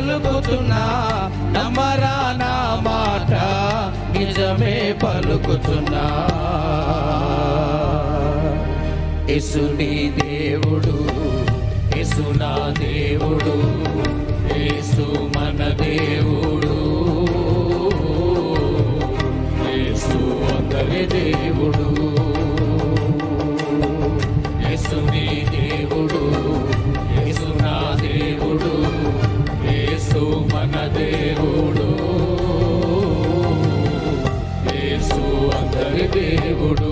పలుకుతున్నా, నమ్మరా నా మాట నిజమే పలుకుతున్నా. యేసు నీ దేవుడు, యేసు నా దేవుడు, యేసు మన దేవుడు, యేసు అందరి దేవుడు. యేసు నీ దేవుడు, యేసు నా దేవుడు, యేసు మన దేవుడు, యేసు అందరి దేవుడు.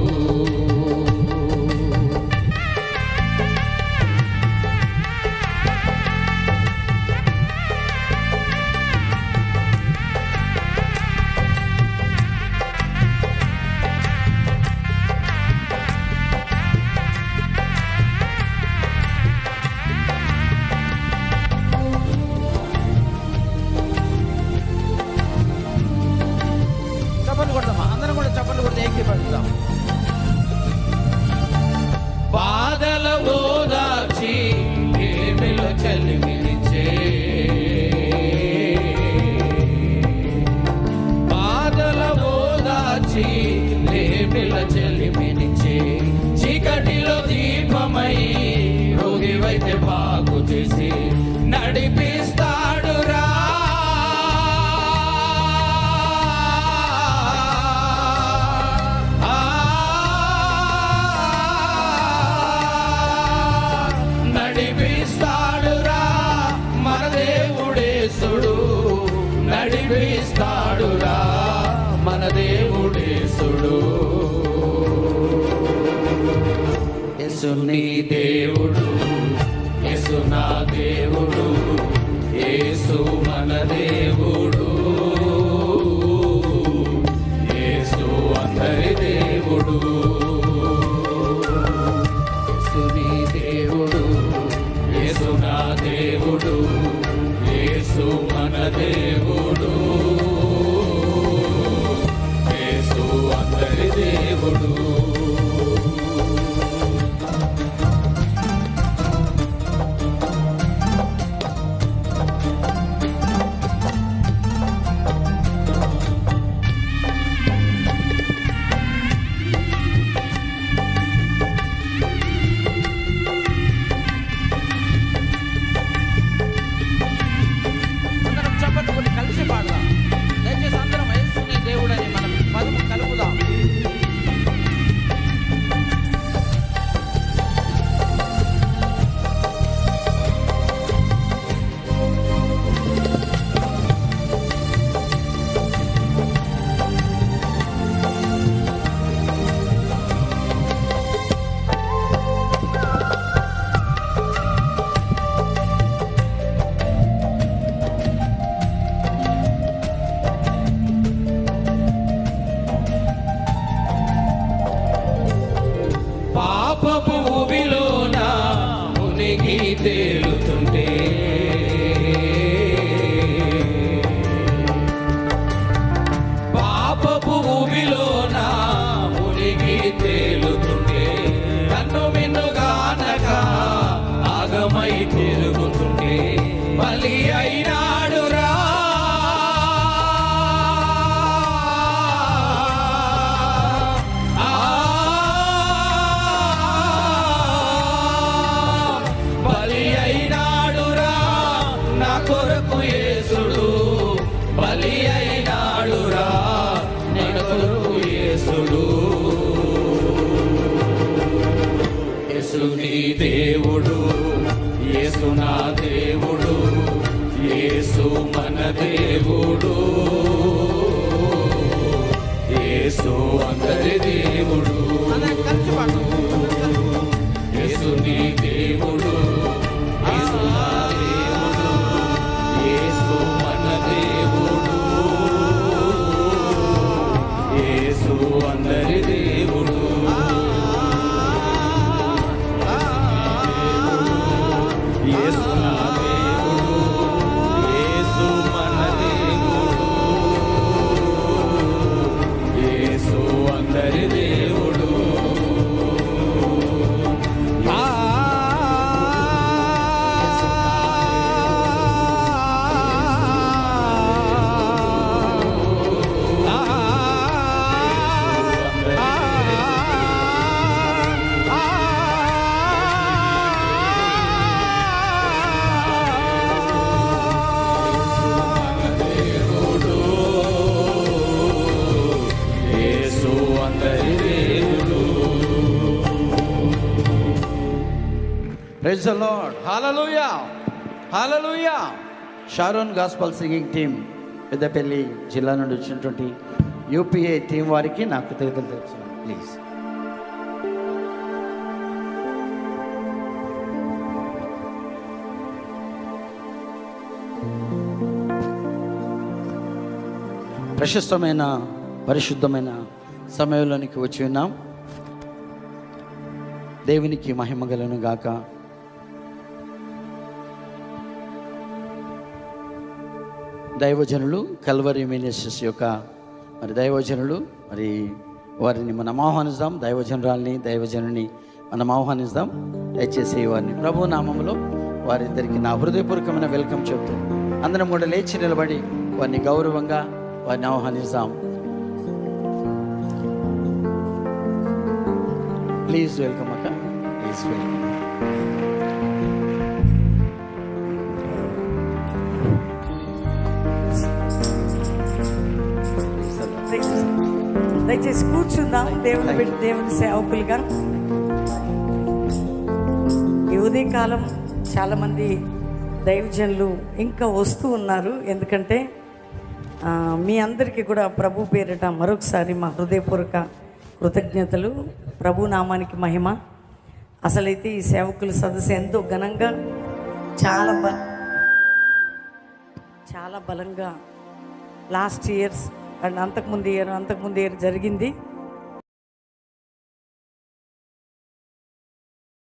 బాధల ఓదార్చి ఏమిల చలిమినిచే, బాధల ఓదార్చి ఏమిల చలిమినిచే, చీకటిలో దీపమై రోగివైతే బాగు చేసి నడిపిస్తాడురా. నడిపిస్తాడురా మన దేవుడేసుడు, నడిపిస్తాడురా మన దేవుడేసుడు. యేసు నీ దేవుడు, యేసు నా దేవుడు, యేసు మన దేవుడు, యేసు అందరి దేవుడు. యేసు నీ దేవుడు, యేసు నా దేవుడు, యేసు మన దేవుడు, యేసు అందరి దేవుడు. పాపపు ఊబిలోన మునిగి తేలుతుంటే, పాపపు ఊబిలోన మునిగి తేలుతుంటే, కన్ను మిన్నుగానక ఆగమై తిరుగుతుంటే బలి అయినాడురా. కొరకు యేసుడు బలి అయినాడురా, నీ కొరకు యేసుడు. యేసు నీ దేవుడు, యేసు నా దేవుడు, యేసు మన దేవుడు, యేసు అందరి దేవుడు. యేసు నీ దేవుడు, యేసు నా దేవుడు, యేసు మన దేవుడు, యేసు అందరి దేవుడు. యేసు నా దేవుడు, యేసు మన దేవుడు, యేసు అందరి దేవుడు. Praise the lord. Hallelujah, hallelujah. Sharon gospel singing team Peddapalli జిల్లా నుండి వచ్చినటువంటి యూపీఏ టీం వారికి నా కృతజ్ఞతలు తెలుపుతున్నాను. ప్లీజ్. ప్రశస్తమైన పరిశుద్ధమైన సమయంలోనికి వచ్చి ఉన్నాం. దేవునికి మహిమ కలుగును గాక. దైవజనులు కల్వరి మినిస్ట్రీస్ యొక్క దైవజనులు వారిని మనం ఆహ్వానిస్తాం. దైవజనురాల్ని దైవజనుని మనం ఆహ్వానిస్తాం. దయచేసి వారిని ప్రభు నామములో వారిద్దరికి నా హృదయపూర్వకమైన వెల్కమ్ చెప్తూ అందరం కూడా లేచి నిలబడి వారిని గౌరవంగా వారిని ఆహ్వానిస్తాం. ప్లీజ్ వెల్కమ్ అక్క, ప్లీజ్ వెల్కమ్. దయచేసి కూర్చుందాం. దేవుని సేవకులుగా ఈ ఉదయకాలం చాలామంది దైవజనులు ఇంకా వస్తూ ఉన్నారు. ఎందుకంటే మీ అందరికీ కూడా ప్రభు పేరిట మరొకసారి మా హృదయపూర్వక కృతజ్ఞతలు. ప్రభు నామానికి మహిమ. అసలైతే ఈ సేవకుల సదస్సు ఎంతో ఘనంగా చాలా బలంగా లాస్ట్ ఇయర్స్ అండ్ అంతకుముందు ఇయర్ జరిగింది.